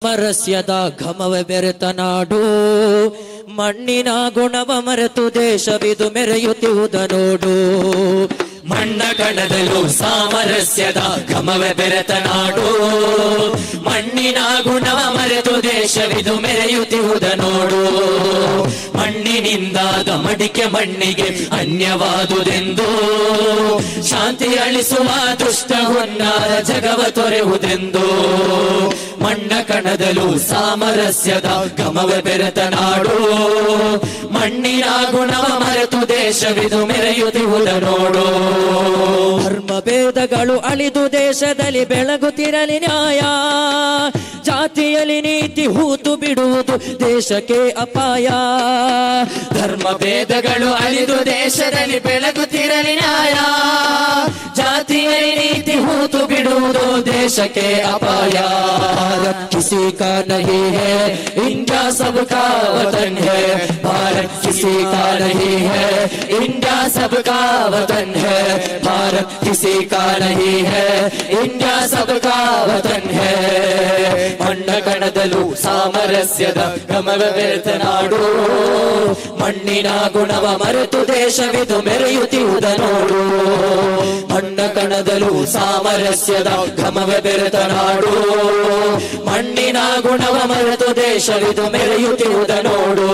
ಸಾಮರಸ್ಯದ ಘಮವ ಬೆರೆತ ನಾಡು, ಮಣ್ಣಿನ ಗುಣವ ಮರೆತು ದೇಶವಿದು ಮೆರೆಯುತ್ತಿರುವುದ ನೋಡು. ಮಣ್ಣ ಕಣದಲ್ಲೂ ಸಾಮರಸ್ಯದ ಘಮವ ಬೆರೆತ ನಾಡು, ಮಣ್ಣಿನ ಗುಣವ ಮರೆತು ದೇಶವಿದು ಮೆರೆಯುತ್ತಿರುವುದ ನೋಡು. ಮಣ್ಣಿನಿಂದಾದ ಮಡಿಕೆ ಮಣ್ಣಿಗೆ ಅನ್ಯವಾದುದೆಂದು, ಶಾಂತಿ ಅಳಿಸುವ ದುಷ್ಟ ಹುನ್ನಾರ ಜಗವ ತೊರೆಯುವುದೆಂದು. ಮಣ್ಣ ಕಣದಲ್ಲೂ ಸಾಮರಸ್ಯದ ಘಮವ ಬೆರೆತ ನಾಡು, ಮಣ್ಣಿನ ಗುಣವ ಮರೆತು ದೇಶವಿದು ಮೆರೆಯುತ್ತಿರುವುದ ನೋಡು. ಧರ್ಮ ಭೇದಗಳು ಅಳಿದು ದೇಶದಲ್ಲಿ ಬೆಳಗುತ್ತಿರಲಿ ನ್ಯಾಯ, ಜಾತಿಯಲ್ಲಿ ನೀತಿ ಹೂತು ಬಿಡುವುದು ದೇಶಕ್ಕೆ ಅಪಾಯ. ಧರ್ಮ ಭೇದಗಳು ಅಳಿದು ದೇಶದಲ್ಲಿ ಬೆಳಗುತ್ತಿರಲಿ ನ್ಯಾಯ, ಜಾತಿಯಲ್ಲಿ ನೀತಿ ಹೂತು ಬಿಡುವುದು ದೇಶಕ್ಕೆ ಅಪಾಯ. भारत किसी का नहीं है, इंडिया सबका वतन है. भारत किसी का नहीं है, इंडिया सबका वतन है. भारत किसी का नहीं है, इंडिया सबका वतन है. ಮಣ್ಣ ಕಣದಲ್ಲೂ ಸಾಮರಸ್ಯದ ಘಮವ ಬೆರೆತ ನಾಡು, ಮಣ್ಣಿನ ಗುಣವ ಮರೆತು ದೇಶವಿದು ಮೆರೆಯುತ್ತಿರುವುದ ನೋಡು. ಮಣ್ಣ ಕಣದಲ್ಲೂ ಸಾಮರಸ್ಯದ ಘಮವ ಬೆರೆತ ನಾಡು, ಮಣ್ಣಿನ ಗುಣವ ಮರೆತು ದೇಶವಿದು ಮೆರೆಯುತ್ತಿರುವುದ ನೋಡು.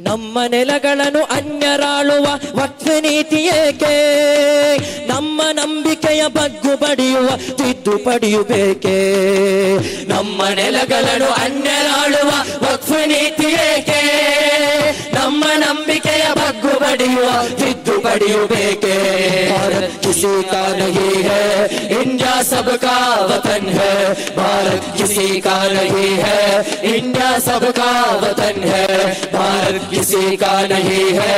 ನಮ್ಮ ನೆಲಗಳನ್ನು ಅನ್ಯರಾಳುವ ವಕ್ಫ್ ನೀತಿ ಏಕೆ, ನಮ್ಮ ನಂಬಿಕೆಯ ಬಗ್ಗು ಬಡಿಯುವ ತಿದ್ದುಪಡಿಯು ಬೇಕೆ. ನಮ್ಮ ನೆಲಗಳನ್ನು ಅನ್ಯರಾಳುವ ವಕ್ಫ್ ನೀತಿ ಏಕೆ, ನಮ್ಮ ನಂಬಿಕೆಯ ಬಗ್ಗು ಬಡಿಯುವ ತಿದ್ದುಪಡಿಯು ಬೇಕೆ. भारत किसी का नहीं है, इंडिया सबका वतन है. भारत किसी का नहीं है, इंडिया सबका वतन है. भारत किसी का नहीं है,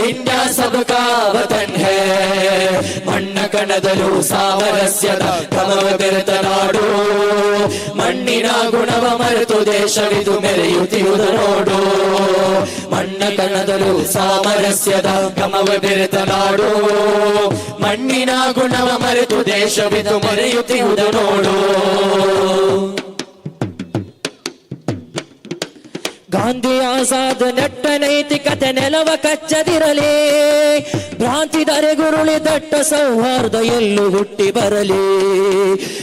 इंडिया सबका वतन है. ಮಣ್ಣ ಕಣದಲ್ಲೂ ಸಾಮರಸ್ಯದ ಘಮವ ಬೆರೆತ ನಾಡು, ಮಣ್ಣಿನ ಗುಣವ ಮರೆತು ದೇಶವಿದು ಮೆರೆಯುತ್ತಿರುವುದ ನೋಡು. ಮಣ್ಣ ಕಣದಲ್ಲೂ ಸಾಮರಸ್ಯದ ಘಮವ ಬೆರೆತ ನಾಡು, ಮಣ್ಣಿನ ಗುಣವ ಮರೆತು ದೇಶವಿದು ಮೆರೆಯುತ್ತಿರುವುದ ನೋಡು. ಗಾಂಧಿ ಆಜಾದ್ ನೆಟ್ಟ ನೈತಿಕತೆ ನೆಲವ ಕಚ್ಚದಿರಲಿ, ಭ್ರಾಂತಿ ಧರೆಗುರುಳಿ ದಟ್ಟ ಸೌಹಾರ್ದ ಎಲ್ಲೂ ಹುಟ್ಟಿ ಬರಲಿ.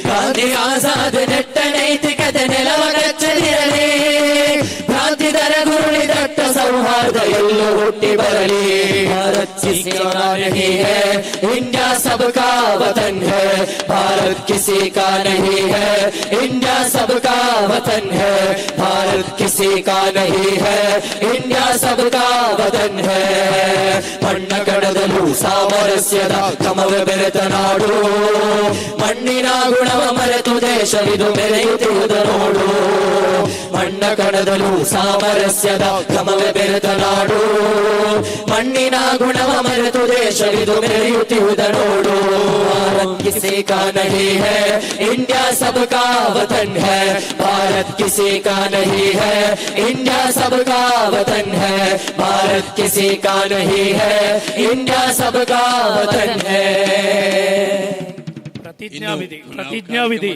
ಗಾಂಧಿ ಆಜಾದ್ ನೆಟ್ಟ ನೈತಿಕತೆ ನೆಲವ ಕಚ್ಚದಿರಲಿ, ಭ್ರಾಂತಿ ಧರೆಗುರುಳಿ ದಟ್ಟ ಸೌಹಾರ್ದ ಎಲ್ಲೂ ಹುಟ್ಟಿ ಬರಲಿ. ಭಾರತ್ ಕಿಸಿ ಕಾ नहीं है, इंडिया सबका वतन है. भारत किसी का नहीं है, इंडिया सबका वतन है. भारत किसी का नहीं है, इंडिया सबका वतन है. ಮಣ್ಣ ಕಣದಲ್ಲೂ ಸಾಮರಸ್ಯದ ಘಮವ ಬೆರೆತ ನಾಡು, ಮಣ್ಣಿನ ಗುಣವ ಮರೆತು ದೇಶವಿದು ಮೆರೆಯುತ್ತಿರುವುದ ನೋಡು. ಮಣ್ಣ ಕಣದಲ್ಲೂ ಸಾಮರಸ್ಯದ ಘಮವ ಬೆರೆತ ನಾಡು, ಮಣ್ಣಿನ ಗುಣವ ಮರೆತು ದೇಶವಿದು ಮೆರೆಯುತ್ತಿರುವುದ ನೋಡು. ಭಾರತ್ ಕಿಸಿ ಕಾ नहीं है, इंडिया सबका वतन है. भारत किसी का नहीं है, इंडिया सबका वतन है. भारत किसी का नहीं है, इंडिया सबका वतन है. प्रतिज्ञा विधि